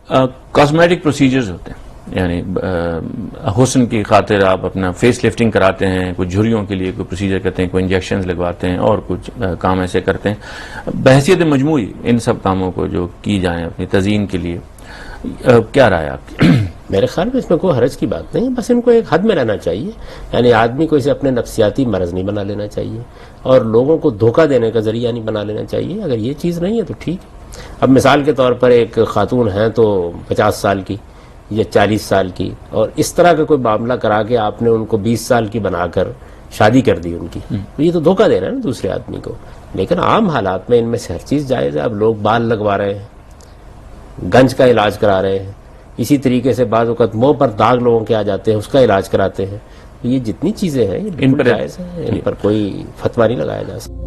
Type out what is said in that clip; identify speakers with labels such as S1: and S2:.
S1: Cosmetic procedures ہوتے ہیں، یعنی حسن کی خاطر آپ اپنا فیس لفٹنگ کراتے ہیں، کوئی جھریوں کے لیے کوئی پروسیجر کرتے ہیں، کوئی انجیکشنز لگواتے ہیں، اور کچھ کام ایسے کرتے ہیں۔ بحیثیت مجموعی ان سب کاموں کو جو کی جائیں اپنی تزئین کے لیے، کیا رائے آپ کی؟
S2: میرے خیال میں اس میں کوئی حرج کی بات نہیں، بس ان کو ایک حد میں رہنا چاہیے، یعنی آدمی کو اسے اپنے نفسیاتی مرض نہیں بنا لینا چاہیے، اور لوگوں کو دھوکہ دینے کا ذریعہ نہیں بنا لینا چاہیے۔ اگر یہ چیز نہیں ہے تو ٹھیک ہے۔ اب مثال کے طور پر ایک خاتون ہیں تو 50 سال کی یا 40 سال کی، اور اس طرح کا کوئی معاملہ کرا کے آپ نے ان کو 20 سال کی بنا کر شادی کر دی ان کی، تو یہ تو دھوکہ دے رہا ہے نا دوسرے آدمی کو۔ لیکن عام حالات میں ان میں سے ہر چیز جائز ہے۔ اب لوگ بال لگوا رہے ہیں، گنج کا علاج کرا رہے ہیں، اسی طریقے سے بعض اوقات منہ پر داغ لوگوں کے آ جاتے ہیں، اس کا علاج کراتے ہیں۔ یہ جتنی چیزیں ہیں یہ بالکل جائز ہیں، ان پر کوئی فتویٰ نہیں لگایا جا سکتا۔